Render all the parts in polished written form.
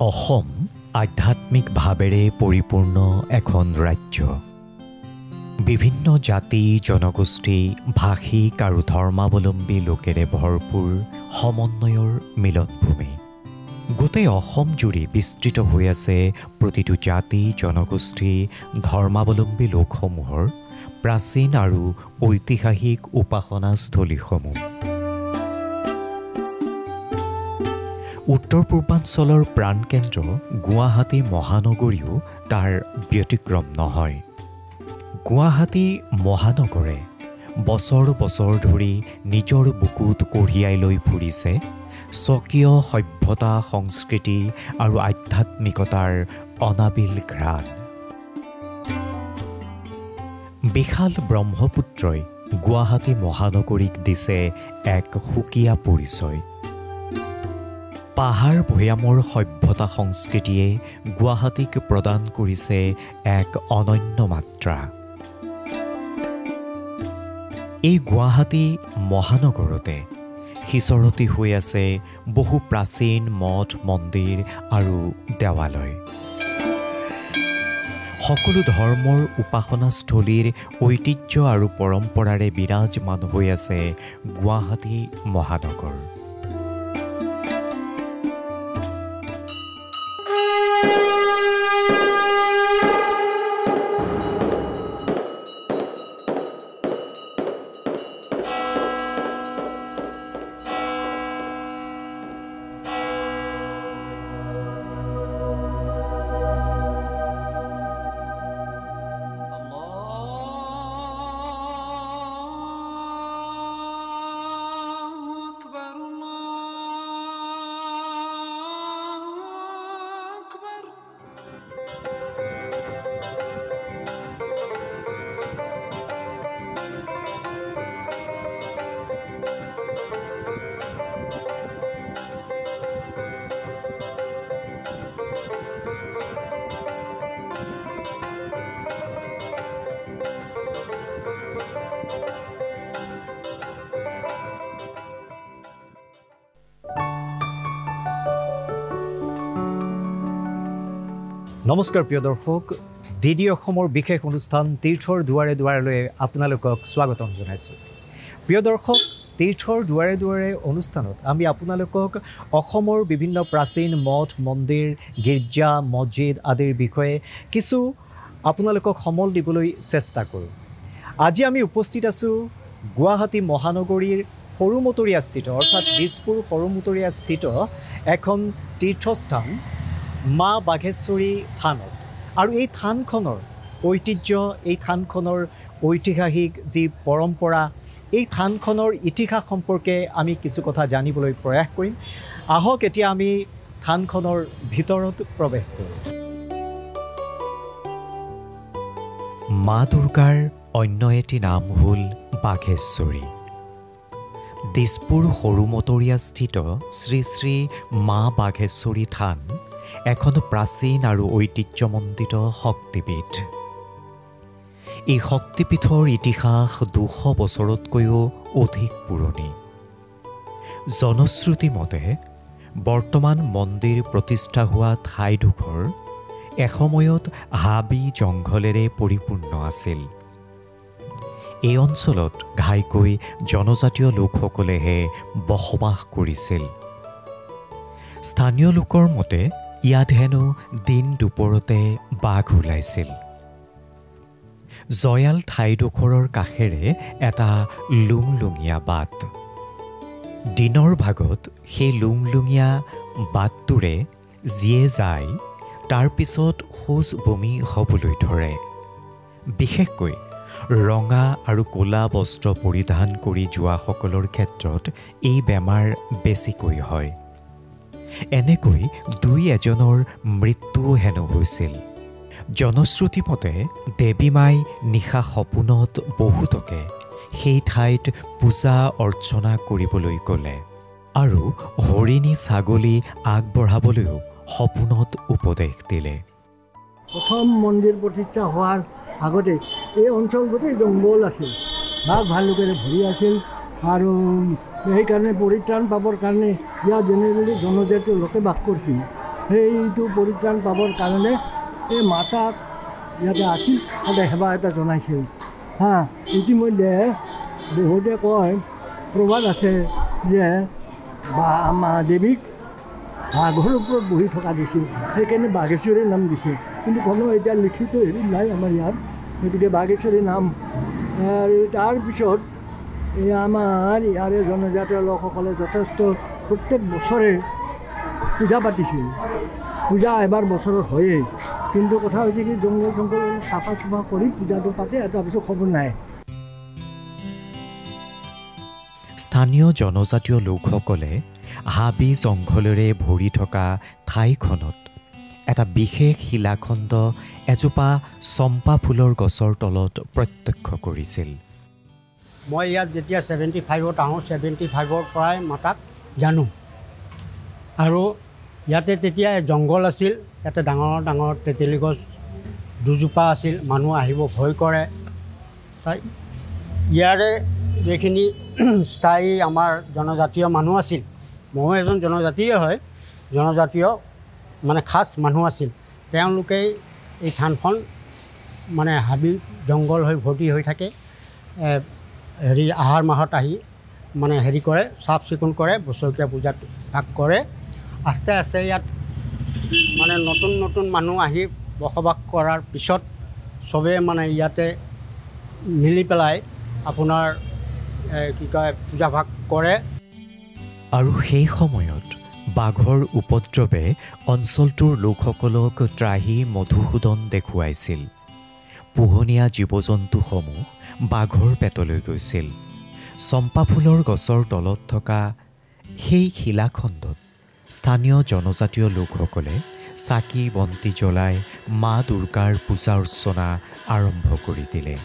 অসম আধ্যাত্মিক ভাৱেৰে পৰিপূৰ্ণ এখন ৰাজ্য। বিভিন্ন জাতি, জনগোষ্ঠী, ভাষিক আৰু ধৰ্মাৱলম্বী লোকেৰে ভৰপূৰ সমন্বয়ৰ মিলনভূমি। গোটেই অসম জুৰি বিস্তৃত হৈ আছে প্ৰতিটো জাতি, জনগোষ্ঠী, ধৰ্মাৱলম্বী লোকসমূহৰ প্ৰাচীন আৰু ঐতিহাসিক উপাসনাস্থলীসমূহ। উত্তৰ পূৰ্বাঞ্চলৰ প্ৰাণকেন্দ্ৰ গুৱাহাটী মহানগৰীও তাৰ ব্যতিক্ৰম নহয়। গুৱাহাটী মহানগৰে বছৰ বছৰ ধৰি নিজৰ বুকুত কঢ়িয়াই লৈ ফুৰিছে স্বকীয় সভ্যতা, সংস্কৃতি আৰু আধ্যাত্মিকতাৰ অনাবিল ঘ্ৰাণ। বিশাল ব্ৰহ্মপুত্ৰই গুৱাহাটী মহানগৰীক দিছে এক সুকীয়া পৰিচয়। পাহাৰ ভৈয়ামৰ সভ্যতা সংস্কৃতিয়ে গুৱাহাটীক প্ৰদান কৰিছে এক অনন্য মাত্ৰা। এই গুৱাহাটী মহানগৰতে সিঁচৰতি হৈ আছে বহু প্ৰাচীন মঠ, মন্দিৰ আৰু দেৱালয়। সকলো ধৰ্মৰ উপাসনাস্থলীৰ ঐতিহ্য আৰু পৰম্পৰাৰে বিৰাজমান হৈ আছে গুৱাহাটী মহানগৰ। নমস্কাৰ প্ৰিয় দৰ্শক, DD অসমৰ বিশেষ অনুষ্ঠান তীৰ্থৰ দুৱাৰে দুৱাৰলৈ আপোনালোকক স্বাগতম জনাইছোঁ। প্ৰিয় দৰ্শক, তীৰ্থৰ দুৱাৰে দুৱাৰে অনুষ্ঠানত আমি আপোনালোকক অসমৰ বিভিন্ন প্ৰাচীন মঠ, মন্দিৰ, গীৰ্জা, মছজিদ আদিৰ বিষয়ে কিছু আপোনালোকক সমল দিবলৈ চেষ্টা কৰোঁ। আজি আমি উপস্থিত আছোঁ গুৱাহাটী মহানগৰীৰ সৰুমতৰীয়াস্থিত অৰ্থাৎ দিছপুৰ সৰুমতৰীয়াস্থিত এখন তীৰ্থস্থান মা বাঘেশ্বৰী থানত। আৰু এই থানখনৰ ঐতিহ্য, এই থানখনৰ ঐতিহাসিক যি পৰম্পৰা, এই থানখনৰ ইতিহাস সম্পৰ্কে আমি কিছু কথা জানিবলৈ প্ৰয়াস কৰিম। আহক এতিয়া আমি থানখনৰ ভিতৰত প্ৰৱেশ কৰোঁ। মা দুৰ্গাৰ অন্য এটি নাম হ'ল বাঘেশ্বৰী। দিছপুৰ সৰুমতৰীয়াস্থিত শ্ৰী শ্ৰী মা বাঘেশ্বৰী থান এখন প্ৰাচীন আৰু ঐতিহ্যমণ্ডিত শক্তিপীঠ। এই শক্তিপীঠৰ ইতিহাস 200 বছৰতকৈও অধিক পুৰণি। জনশ্ৰুতি মতে বৰ্তমান মন্দিৰ প্ৰতিষ্ঠা হোৱা ঠাইডোখৰ এসময়ত হাবি জংঘলেৰে পৰিপূৰ্ণ আছিল। এই অঞ্চলত ঘাইকৈ জনজাতীয় লোকসকলেহে বসবাস কৰিছিল। স্থানীয় লোকৰ মতে ইয়াত হেনো দিন দুপৰতে বাঘ ওলাইছিল। জয়াল ঠাইডোখৰৰ কাষেৰে এটা লুংলুঙীয়া বাট। দিনৰ ভাগত সেই লুংলুঙীয়া বাটটোৰে যিয়ে যায় তাৰ পিছত শৌচ বমি হ'বলৈ ধৰে। বিশেষকৈ ৰঙা আৰু ক'লা বস্ত্ৰ পৰিধান কৰি যোৱাসকলৰ ক্ষেত্ৰত এই বেমাৰ বেছিকৈ হয়। এনেকৈ 2-এজনৰ মৃত্যুও হেনো হৈছিল। জনশ্ৰুতি মতে দেৱী মাই নিশা সপোনত বহুতকে সেই ঠাইত পূজা অৰ্চনা কৰিবলৈ ক'লে আৰু হৰিণী, ছাগলী আগবঢ়াবলৈও সপোনত উপদেশ দিলে। প্ৰথম মন্দিৰ প্ৰতিষ্ঠা হোৱাৰ আগতে এই অঞ্চল গোটেই জংঘল আছিল, বাঘ ভালুকেৰে ভৰি আছিল আৰু সেইকাৰণে পৰিত্ৰাণ পাবৰ কাৰণে ইয়াত জেনেৰেলি জনজাতীয় লোকে বাস কৰিছিল। সেইটো পৰিত্ৰাণ পাবৰ কাৰণে এই মাতাক ইয়াতে আছিল তাতে সেৱা এটা জনাইছিল হা। ইতিমধ্যে বহুতে কয় প্ৰবাদ আছে যে দেৱীক বাঘৰ ওপৰত বহি থকা দিছিল, সেইকাৰণে বাঘেশ্বৰীৰ নাম দিছে। কিন্তু কোনো এতিয়া লিখিত হেৰি নাই আমাৰ ইয়াত, গতিকে বাঘেশ্বৰী নাম। আৰু তাৰপিছত এই আমাৰ ইয়াৰে জনজাতীয় লোকসকলে যথেষ্ট প্ৰত্যেক বছৰে পূজা পাতিছিল। পূজা এবাৰ বছৰত হয়েই, কিন্তু কথা হৈছে কি জংঘল চাফা চুফা কৰি পূজাটো পাতে, তাৰপিছত খবৰ নাই। স্থানীয় জনজাতীয় লোকসকলে হাবি জংঘলেৰে ভৰি থকা ঠাইখনত এটা বিশেষ শিলাখণ্ড এজোপা চম্পা ফুলৰ গছৰ তলত প্ৰত্যক্ষ কৰিছিল। মই ইয়াত যেতিয়া 75ত আহোঁ, 75ৰ পৰাই মাতাক জানো। আৰু ইয়াতে তেতিয়া জংঘল আছিল, ইয়াতে ডাঙৰ ডাঙৰ তেতেলী গছ দুজোপা আছিল, মানুহ আহিব ভয় কৰে। ইয়াৰে যিখিনি স্থায়ী আমাৰ জনজাতীয় মানুহ আছিল, ময়ো এজন জনজাতীয় হয়, জনজাতীয় মানে খাচ মানুহ আছিল, তেওঁলোকেই এই থানখন মানে হাবি জংঘল হৈ ভৰ্তি হৈ থাকে। আহাৰ মাহত আহি মানে কৰে, চাফ চিকুণ কৰে, বছৰেকীয়া পূজাত ভাগ কৰে। আস্তে আস্তে ইয়াত মানে নতুন নতুন মানুহ আহি বসবাস কৰাৰ পিছত চবেই মানে ইয়াতে মিলি পেলাই আপোনাৰ পূজা ভাগ কৰে। আৰু সেই সময়ত বাঘৰ উপদ্ৰৱে অঞ্চলটোৰ লোকসকলক ত্ৰাহি মধুসূদন দেখুৱাইছিল। পোহনীয়া জীৱ জন্তুসমূহ বাঘৰ পেটলৈ গৈছিল। চম্পা ফুলৰ গছৰ তলত থকা সেই শিলাখণ্ডত স্থানীয় জনজাতীয় লোকসকলে চাকি বন্তি জ্বলাই মা দুৰ্গাৰ পূজা অৰ্চনা আৰম্ভ কৰি দিলে।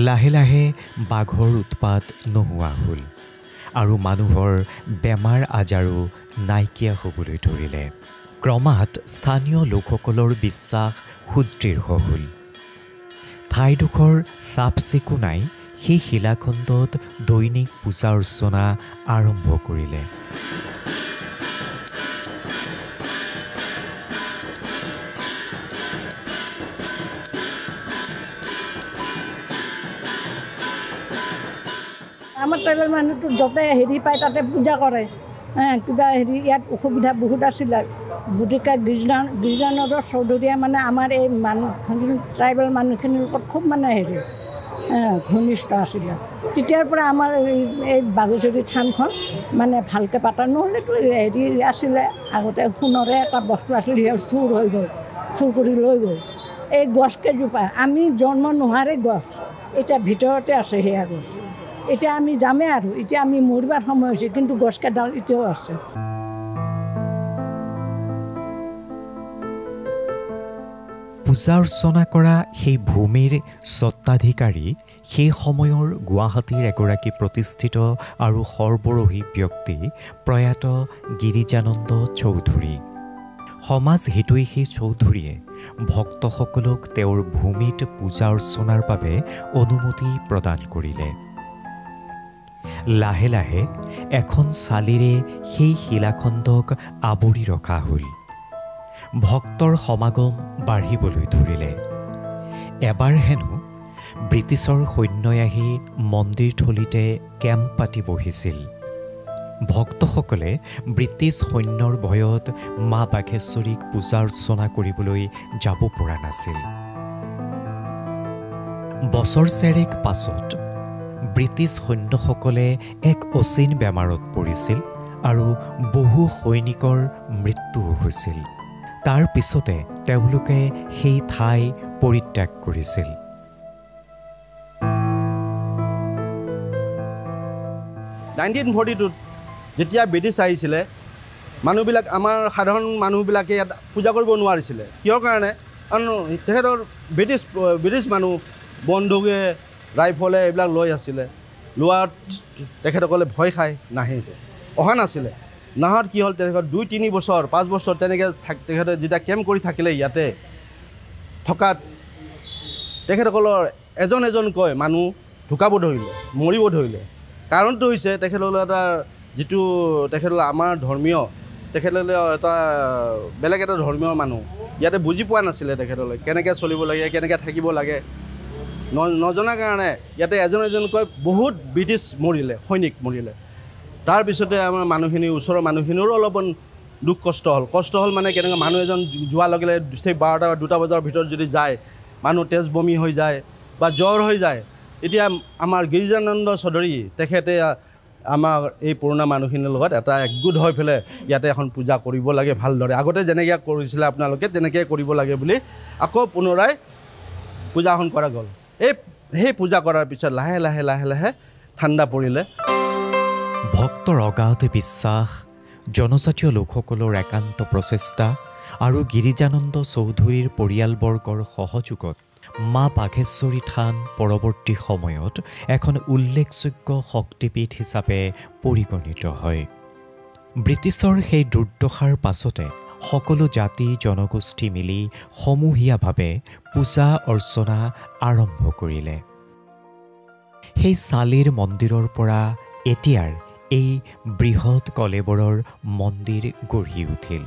লাহে লাহে বাঘৰ উৎপাত নোহোৱা হ'ল আৰু মানুহৰ বেমাৰ আজাৰো নাইকিয়া হ'বলৈ ধৰিলে। ক্ৰমাৎ স্থানীয় লোকসকলৰ বিশ্বাস সুদৃঢ় হ'ল। ঠাইডোখৰ চাফ চিকুণাই সেই শিলাখণ্ডত দৈনিক পূজা অৰ্চনা আৰম্ভ কৰিলে। আমাৰ ট্ৰাইবেল মানুহটো য'তে হেৰি পায় তাতে পূজা কৰে। কিবা হেৰি ইয়াত অসুবিধা বহুত আছিলে, গতিকে গিৰ্জানগৰ চৌধুৰীয়ে মানে আমাৰ এই মানুহখিনি ট্ৰাইবেল মানুহখিনিৰ লগত খুব মানে হেৰি ঘনিষ্ঠ আছিলে। তেতিয়াৰ পৰা আমাৰ এই বাঘেশ্বৰী থানখন মানে ভালকৈ পাতা নহ'লেতো হেৰি আছিলে, আগতে সোণৰে এটা বস্তু আছিল, সেয়া চুৰ হৈ গ'ল, চুৰ কৰি লৈ গ'ল। এই গছকেইজোপা আমি জন্ম নোহোৱাৰে গছ, এতিয়া ভিতৰতে আছে সেয়া গছ। এতিয়া আমি যামেই আৰু এতিয়া আমি মৰিবাৰ সময় হৈছে, কিন্তু গছকেইডাল এতিয়াও আছে। পূজা অৰ্চনা কৰা সেই ভূমিৰ স্বত্বাধিকাৰী সেই সময়ৰ গুৱাহাটীৰ এগৰাকী প্ৰতিষ্ঠিত আৰু সৰ্বৰোহী ব্যক্তি প্ৰয়াত গিৰিজানন্দ চৌধুৰী। সমাজ হিতৈষী চৌধুৰীয়ে ভক্তসকলক তেওঁৰ ভূমিত পূজা অৰ্চনাৰ বাবে অনুমতি প্ৰদান কৰিলে। লাহে লাহে এখন চালিৰে সেই শিলাখণ্ডক আৱৰি ৰখা হ'ল। ভক্তৰ সমাগম বাঢ়িবলৈ ধৰিলে। এবাৰ হেনো ব্ৰিটিছৰ সৈন্যই আহি মন্দিৰথলীতে কেম্প পাতি বহিছিল। ভক্তসকলে ব্ৰিটিছ সৈন্যৰ ভয়ত মা বাঘেশ্বৰীক পূজা অৰ্চনা কৰিবলৈ যাব পৰা নাছিল। বছৰচেৰেক পাছত ব্ৰিটিছ সৈন্যসকলে এক অচিন বেমাৰত পৰিছিল আৰু বহু সৈনিকৰ মৃত্যুও হৈছিল। তাৰ পিছতে তেওঁলোকে সেই ঠাই পৰিত্যাগ কৰিছিল। 1942 যেতিয়া ব্ৰিটিছ আহিছিলে, মানুহবিলাক আমাৰ সাধাৰণ মানুহবিলাকে ইয়াত পূজা কৰিব নোৱাৰিছিলে কিহৰ কাৰণে কাৰণ তেখেতৰ ব্ৰিটিছ মানুহ বন্ধুকে ৰাইফলে এইবিলাক লৈ আছিলে লোৱাত তেখেতসকলে ভয় খাই নাহিছে অহা নাছিলে নাহত কি হ'ল তেখেতৰ 2-3 বছৰ 5 বছৰ তেনেকৈ তেখেতে যেতিয়া কেম্প কৰি থাকিলে ইয়াতে থকাত তেখেতসকলৰ এজনকৈ মানুহ ঢুকাব ধৰিলে মৰিব ধৰিলে কাৰণটো হৈছে তেখেতসকলৰ এটা যিটো তেখেতসকলৰ আমাৰ ধৰ্মীয় তেখেতসকলে এটা বেলেগ এটা ধৰ্মীয় মানুহ ইয়াতে বুজি পোৱা নাছিলে তেখেতসকলে কেনেকৈ চলিব লাগে কেনেকৈ থাকিব লাগে নজনাৰ কাৰণে ইয়াতে এজনকৈ বহুত ব্ৰিটিছ মৰিলে সৈনিক মৰিলে তাৰপিছতে আমাৰ মানুহখিনি ওচৰৰ মানুহখিনিৰো অলপমান দুখ কষ্ট হ'ল মানে কেনেকৈ মানুহ এজন যোৱাৰ লগে লগে সেই 12টা বা 2টা বজাৰ ভিতৰত যদি যায় মানুহ তেজ বমি হৈ যায় বা জ্বৰ হৈ যায় এতিয়া আমাৰ গিৰিজানন্দ চৌধুৰী তেখেতে আমাৰ এই পুৰণা মানুহখিনিৰ লগত এটা একগোট হৈ পেলাই ইয়াতে এখন পূজা কৰিব লাগে ভালদৰে আগতে যেনেকৈ কৰিছিলে আপোনালোকে তেনেকৈ কৰিব লাগে বুলি আকৌ পুনৰাই পূজাখন কৰা গ'ল সেই পূজা কৰাৰ পিছত লাহে লাহে ঠাণ্ডা পৰিলে ভক্তৰ অগাধ বিশ্বাস জনজাতীয় লোকসকলৰ একান্ত প্ৰচেষ্টা আৰু গিৰিজানন্দ চৌধুৰীৰ পৰিয়ালবৰ্গৰ সহযোগত মা বাঘেশ্বৰী থান পৰৱৰ্তী সময়ত এখন উল্লেখযোগ্য শক্তিপীঠ হিচাপে পৰিগণিত হয় ব্ৰিটিছৰ সেই দুৰ্দশাৰ পাছতে সকলো জাতি জনগোষ্ঠী মিলি সমূহীয়াভাৱে পূজা অৰ্চনা আৰম্ভ কৰিলে সেই চালিৰ মন্দিৰৰ পৰা এতিয়াৰ এই বৃহৎ কলেবৰৰ মন্দিৰ গঢ়ি উঠিল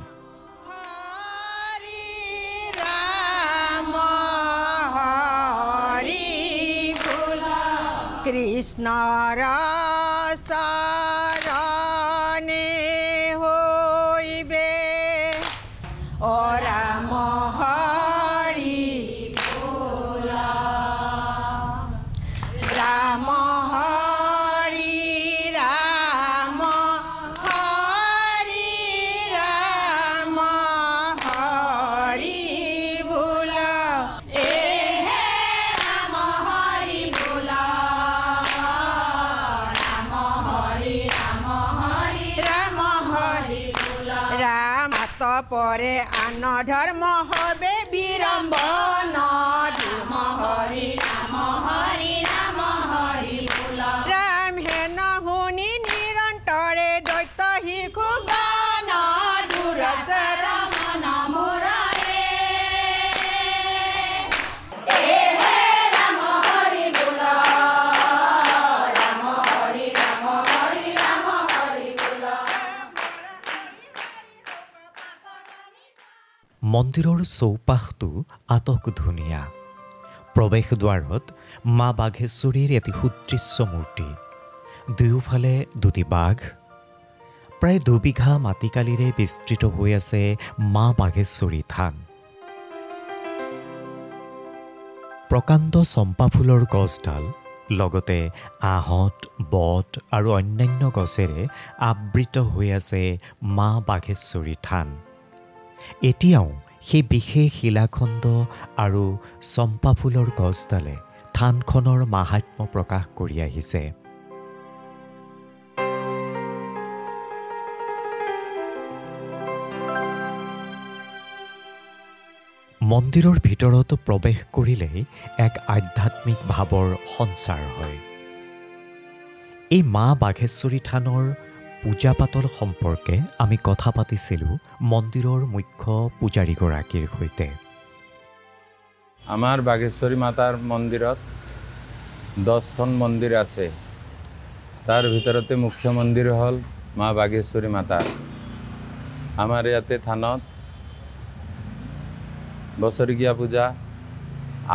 কৃষ্ণৰ শৰণে হৈবে অ ৰাম হৰি বোলা ৰাম হৰি ৰাম হৰি ৰাম হৰি বোলা পৰে আন ধৰ্ম হবে বিড়ম্বন ধৰ্ম হৰি ৰাম হৰি ৰাম হৰি ৰাম হেন শুনি নিৰন্তৰে দৈত্য শিশুগণ দূৰচৰ মন মোৰে ৰাম হৰি বোলা ৰাম হৰি ৰাম হৰি ৰাম হৰি বোলা মন্দিৰৰ চৌপাশটো আটক ধুনীয়া প্ৰৱেশ দ্বাৰত মা বাঘেশ্বৰীৰ এটি সুদৃশ্য মূৰ্তি দুয়োফালে দুটি বাঘ প্ৰায় 2 বিঘা মাটিকালিৰে বিস্তৃত হৈ আছে মা বাঘেশ্বৰী থান প্ৰকাণ্ড চম্পা ফুলৰ গছডাল লগতে আহঁত বট আৰু অন্যান্য গছেৰে আবৃত হৈ আছে মা বাঘেশ্বৰী থান এতিয়াও সেই বিশেষ শিলাখণ্ড আৰু চম্পা ফুলৰ গছডালে থানখনৰ মাহাত্ম্য প্ৰকাশ কৰি আহিছে মন্দিৰৰ ভিতৰত প্ৰৱেশ কৰিলেই এক আধ্যাত্মিক ভাৱৰ সঞ্চাৰ হয় এই মা বাঘেশ্বৰী থানৰ পূজা পাতল সম্পৰ্কে আমি কথা পাতিছিলোঁ মন্দিৰৰ মুখ্য পূজাৰীগৰাকীৰ সৈতে আমাৰ বাঘেশ্বৰী মাতাৰ মন্দিৰত 10খন মন্দিৰ আছে তাৰ ভিতৰতে মুখ্য মন্দিৰ হ'ল মা বাঘেশ্বৰী মাতা আমাৰ ইয়াতে থানত বছৰীয়া পূজা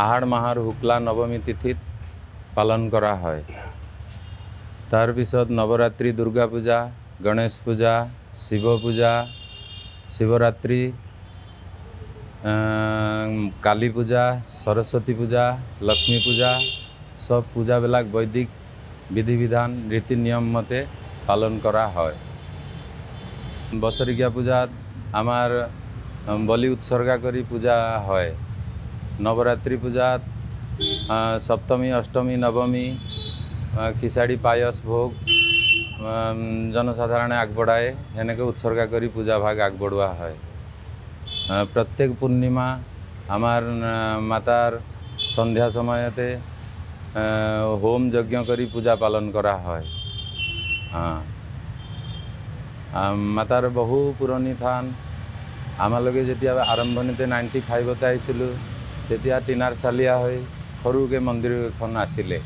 আহাৰ মাহৰ শুক্লা নৱমী তিথিত পালন কৰা হয় তাৰ পিছত নৱৰাত্ৰি দুৰ্গা পূজা গণেশ পূজা শিৱ পূজা শিৱৰাত্ৰি কালী পূজা সৰস্বতী পূজা লক্ষ্মী পূজা সব পূজাবিলাক বৈদিক বিধি বিধান ৰীতি নিয়ম মতে পালন কৰা হয় বছৰীয়া পূজাত আমাৰ বলি উৎসৰ্গা কৰি পূজা হয় নৱৰাত্ৰি পূজাত সপ্তমী অষ্টমী নৱমী খিচাৰি পায়স ভোগ জনসাধাৰণে আগবঢ়ায় সেনেকৈ উৎসৰ্গা কৰি পূজা ভাগ আগবঢ়োৱা হয়। প্ৰত্যেক পূৰ্ণিমা আমাৰ মাতাৰ সন্ধিয়া সময়তে হোম যজ্ঞ কৰি পূজা পালন কৰা হয়। মাতাৰ বহু পুৰণি থান। আমালোকে যেতিয়া আৰম্ভণিতে 95তে আহিছিলোঁ তেতিয়া টিনাৰ চালিয়া হৈ সৰুকৈ মন্দিৰ এখন আছিলে।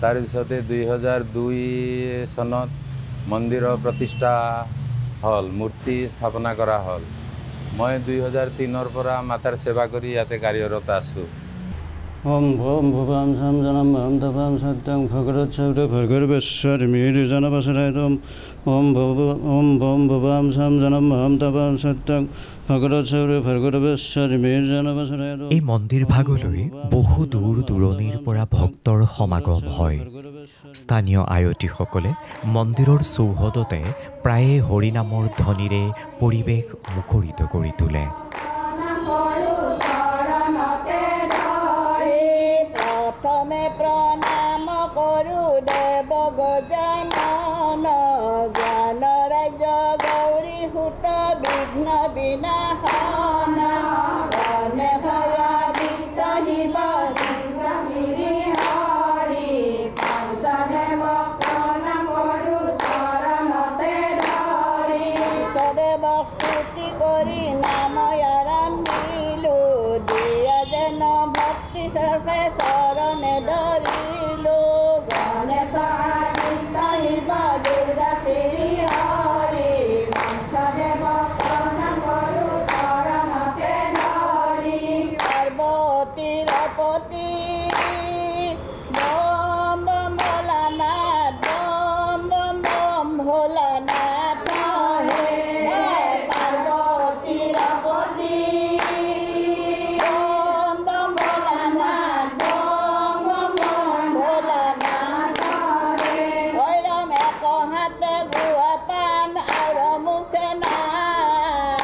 তাৰপিছতে 2002 চনত মন্দিৰৰ প্ৰতিষ্ঠা হ'ল, মূৰ্তি স্থাপনা কৰা হ'ল। মই 2003 পৰা মাতাৰ সেৱা কৰি ইয়াতে কাৰ্যৰত আছোঁ। ওম ভোম ভুৱাম সাম জনম ওম তপাম সত্যং ভগৰত সৌৰ ভৰ্গৰ্বেশ্বৰ মীৰ জনবসৰায়তম ওম ভোম ভুৱাম সাম জনম ওম তপাম সত্যং ভগৰত সৌৰ ভৰ্গৰ্বেশ্বৰ মীৰ জনবসৰায়তম। এই মন্দিৰ ভাগলৈ বহু দূৰ দূৰণিৰ পৰা ভক্তৰ সমাগম হয়। স্থানীয় আয়তীসকলে মন্দিৰৰ চৌহদতে প্ৰায়ে হৰিনামৰ ধ্বনিৰে পৰিৱেশ মুখৰিত কৰি তোলে। প্ৰথমে প্ৰণাম কৰোঁ দেৱ গজানন, জ্ঞান ৰাজ্য গৌৰী সুত বিঘ্ন বিনাশন, গণেশয়াদিত্য শিৱ দুৰ্গা শ্ৰী হৰি, পঞ্চদেৱ প্ৰণাম কৰোঁ চৰণতে ধৰি, সদেৱক স্তুতি কৰি নাম আৰম্ভিলোঁ, দিয়া যেন ভক্তি সখে চৰণে ধৰিলোঁ, গণেশ আদিত্য শিৱ দুৰ্গা শ্ৰী হৰি, পঞ্চদেৱ প্ৰণাম কৰোঁ চৰণতে ধৰি, পাৰ্বতীৰ পতি বম বম ভোলানাথ, বম বম বম ভোলানাথ হে, পাৰ্বতীৰ পতি বম বম ভোলানাথ, বম বম বম ভোলানাথ হে, ভৈৰৱ এক হাতে গুৱা পাণ আৰু মুখে নাম,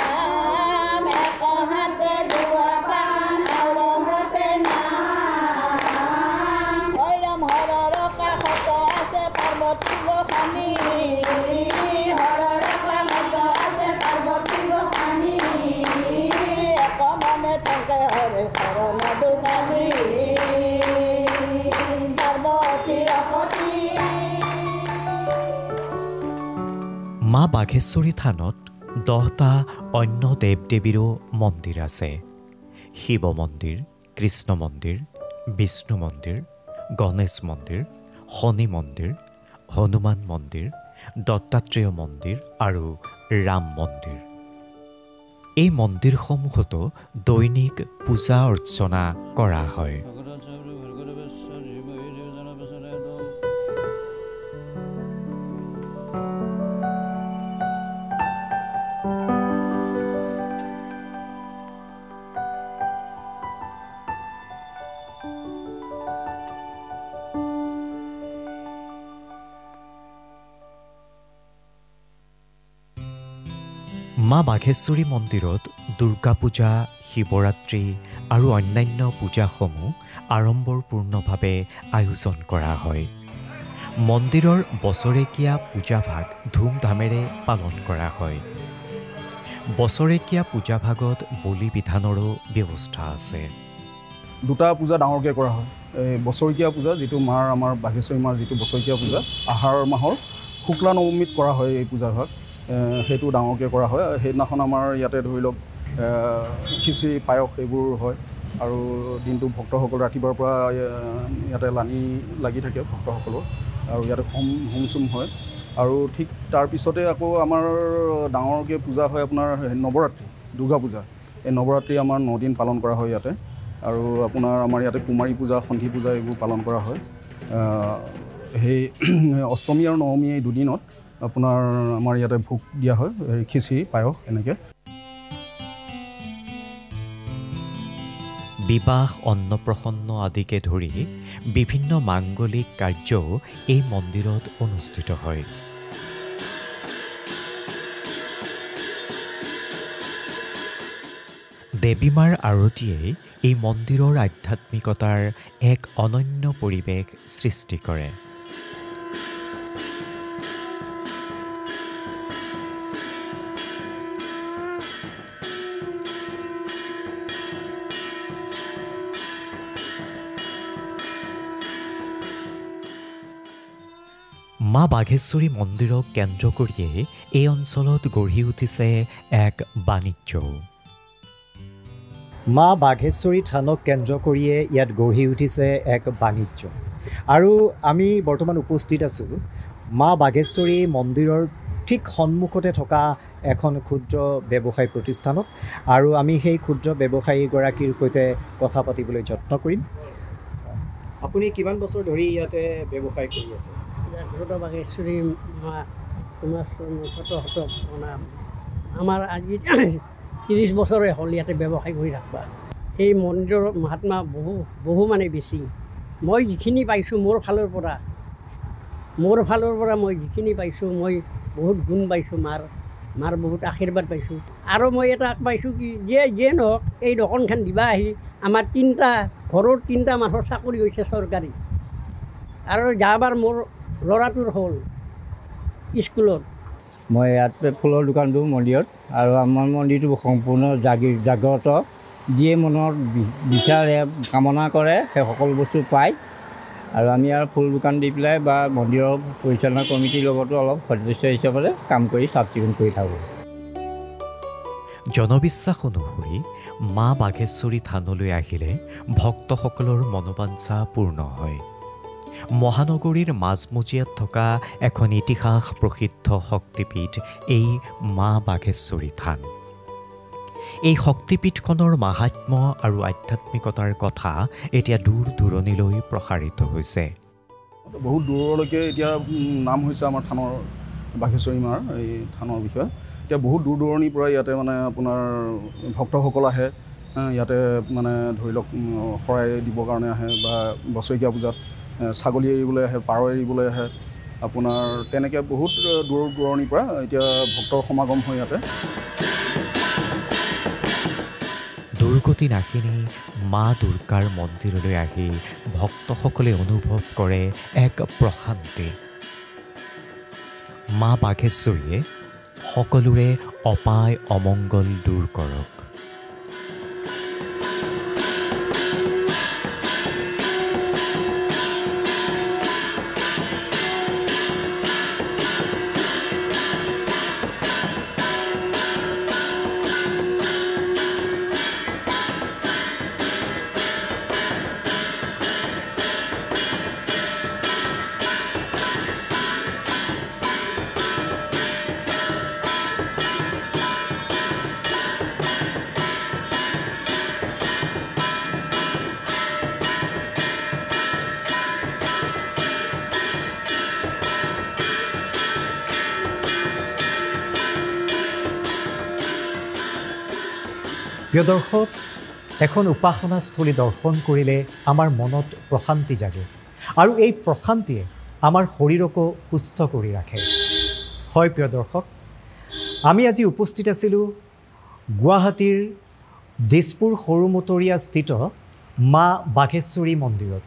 এক হাতে গুৱা পাণ আৰু মুখে নাম, ভৈৰৱ হৰৰ কাষত আছে পাৰ্বতী গোসানী, হৰৰ কাষত আছে পাৰ্বতী গোসানী, এক মনে থাকে হৰে চৰণ দুসানী, পাৰ্বতীৰ পতি। মা বাঘেশ্বৰী থানত 10টা অন্য দেৱ দেৱীৰো মন্দিৰ আছে। শিৱ মন্দিৰ, কৃষ্ণ মন্দিৰ, বিষ্ণু মন্দিৰ, গণেশ মন্দিৰ, শনি মন্দিৰ, হনুমান মন্দিৰ, দত্তাত্ৰেয় মন্দিৰ আৰু ৰাম মন্দিৰ। এই মন্দিৰসমূহতো দৈনিক পূজা অৰ্চনা কৰা হয়। মা বাঘেশ্বৰী মন্দিৰত দুৰ্গা পূজা, শিৱৰাত্ৰি আৰু অন্যান্য পূজাসমূহ আড়ম্বৰপূৰ্ণভাৱে আয়োজন কৰা হয়। মন্দিৰৰ বছৰেকীয়া পূজাভাগ ধুমধামেৰে পালন কৰা হয়। বছৰেকীয়া পূজাভাগত বলি বিধানৰো ব্যৱস্থা আছে। দুটা পূজা ডাঙৰকৈ কৰা হয়। এই বছৰেকীয়া পূজা যিটো আমাৰ বাঘেশ্বৰী মাৰ যিটো বছৰেকীয়া পূজা, আহাৰ মাহৰ শুক্লা নৱমীত কৰা হয় এই পূজাভাগ, সেইটো ডাঙৰকৈ কৰা হয়। সেইদিনাখন আমাৰ ইয়াতে ধৰি লওক খিচিৰি, পায়স এইবোৰ হয় আৰু দিনটো ভক্তসকল ৰাতিপুৱাৰ পৰা ইয়াতে লানি লাগি থাকে ভক্তসকলৰ, আৰু ইয়াতে হোম চোম হয়। আৰু ঠিক তাৰপিছতে আকৌ আমাৰ ডাঙৰকৈ পূজা হয় আপোনাৰ নৱৰাত্ৰি, দুৰ্গা পূজা। এই নৱৰাত্ৰি আমাৰ 9 দিন পালন কৰা হয় ইয়াতে। আৰু আপোনাৰ আমাৰ ইয়াতে কুমাৰী পূজা, সন্ধি পূজা এইবোৰ পালন কৰা হয়। সেই অষ্টমী আৰু নৱমী এই দুদিনত আপোনাৰ আমাৰ ইয়াতে ভোগ দিয়া হয়, খিচিৰি, পায়স এনেকৈ। বিবাহ, অন্নপ্ৰসন্ন আদিকে ধৰি বিভিন্ন মাংগলিক কাৰ্যও এই মন্দিৰত অনুষ্ঠিত হয়। দেৱীমাৰ আৰতিয়ে এই মন্দিৰৰ আধ্যাত্মিকতাৰ এক অনন্য পৰিৱেশ সৃষ্টি কৰে। মা বাঘেশ্বৰী মন্দিৰক কেন্দ্ৰ কৰিয়ে এই অঞ্চলত গঢ়ি উঠিছে এক বাণিজ্য। মা বাঘেশ্বৰী থানক কেন্দ্ৰ কৰিয়ে ইয়াত গঢ়ি উঠিছে এক বাণিজ্য। আৰু আমি বৰ্তমান উপস্থিত আছোঁ মা বাঘেশ্বৰী মন্দিৰৰ ঠিক সন্মুখতে থকা এখন ক্ষুদ্ৰ ব্যৱসায়ী প্ৰতিষ্ঠানত, আৰু আমি সেই ক্ষুদ্ৰ ব্যৱসায়ীগৰাকীৰ সৈতে কথা পাতিবলৈ যত্ন কৰিম। আপুনি কিমান বছৰ ধৰি ইয়াতে ব্যৱসায় কৰি আছে? বাঘেশ্বৰী আমাৰ আজি 30 বছৰে হ'ল ইয়াতে ব্যৱসায় কৰি ৰাখবা। এই মন্দিৰৰ মহাত্মা বহু মানে বেছি। মই যিখিনি পাইছোঁ মোৰ ফালৰ পৰা মই যিখিনি পাইছোঁ, মই বহুত গুণ পাইছোঁ, মাৰ বহুত আশীৰ্বাদ পাইছোঁ। আৰু মই এটা পাইছোঁ কি যিয়ে নহওক এই দোকানখন দিবা আহি আমাৰ ঘৰৰ 3টা মানুহৰ চাকৰি হৈছে চৰকাৰী। আৰু যাবাৰ মোৰ ল'ৰাটোৰ হ'ল স্কুলত। মই ইয়াত ফুলৰ দোকান দিওঁ মন্দিৰত, আৰু আমাৰ মন্দিৰটো সম্পূৰ্ণ জাগ্ৰত। যিয়ে মনৰ বিচাৰে কামনা কৰে সেই সকলো বস্তু পায়। আৰু আমি আৰু ফুল দোকান দি পেলাই বা মন্দিৰৰ পৰিচালনা কমিটিৰ লগতো অলপ সদস্য হিচাপে কাম কৰি চাফ চিকুণ কৰি থাকোঁ। জনবিশ্বাস অনুসৰি মা বাঘেশ্বৰী থানলৈ আহিলে ভক্তসকলৰ মনোবাঞ্ছা পূৰ্ণ হয়। মহানগৰীৰ মাজমজিয়াত থকা এখন ইতিহাস প্ৰসিদ্ধ শক্তিপীঠ এই মা বাঘেশ্বৰী থান। এই শক্তিপীঠখনৰ মাহাত্ম্য আৰু আধ্যাত্মিকতাৰ কথা এতিয়া দূৰ দূৰণিলৈ প্ৰসাৰিত হৈছে। বহুত দূৰলৈকে এতিয়া নাম হৈছে আমাৰ থানৰ বাঘেশ্বৰী মাৰ এই থানৰ বিষয়ে। এতিয়া বহুত দূৰ দূৰণিৰ পৰা ইয়াতে মানে আপোনাৰ ভক্তসকল আহে। ইয়াতে মানে ধৰি লওক শৰাই দিবৰ কাৰণে আহে, বা বছৰেকীয়া পূজাত ছাগলী এৰিবলৈ আহে, পাৰ এৰিবলৈ আহে। আপোনাৰ তেনেকৈ বহুত দূৰ দূৰণিৰ পৰা এতিয়া ভক্তৰ সমাগম হয় ইয়াতে। দুৰ্গতি নাশিনী মা দুৰ্গাৰ মন্দিৰলৈ আহি ভক্তসকলে অনুভৱ কৰে এক প্ৰশান্তি। মা বাঘেশ্বৰীয়ে সকলোৰে অপায় অমংগল দূৰ কৰক। প্ৰিয় দৰ্শক, এখন উপাসনাস্থলী দৰ্শন কৰিলে আমাৰ মনত প্ৰশান্তি জাগে, আৰু এই প্ৰশান্তিয়ে আমাৰ শৰীৰকো সুস্থ কৰি ৰাখে। হয় প্ৰিয় দৰ্শক, আমি আজি উপস্থিত আছিলোঁ গুৱাহাটীৰ দিছপুৰ সৰুমটৰীয়া স্থিত মা বাঘেশ্বৰী মন্দিৰত।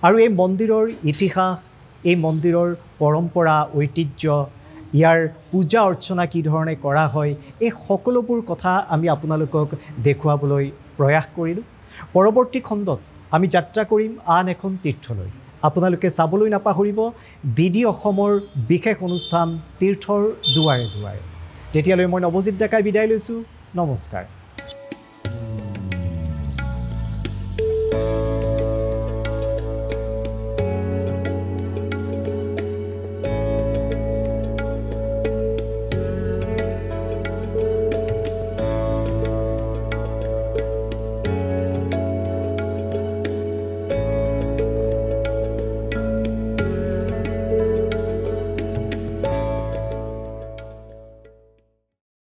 আৰু এই মন্দিৰৰ ইতিহাস, এই মন্দিৰৰ পৰম্পৰা, ঐতিহ্য, ইয়াৰ পূজা অৰ্চনা কি ধৰণে কৰা হয়, এই সকলোবোৰ কথা আমি আপোনালোকক দেখুৱাবলৈ প্ৰয়াস কৰিলোঁ। পৰৱৰ্তী খণ্ডত আমি যাত্ৰা কৰিম আন এখন তীৰ্থলৈ। আপোনালোকে চাবলৈ নাপাহৰিব DD অসমৰ বিশেষ অনুষ্ঠান তীৰ্থৰ দুৱাৰে দুৱাৰে। তেতিয়ালৈ মই নৱজিৎ ডেকাই বিদায় লৈছোঁ। নমস্কাৰ।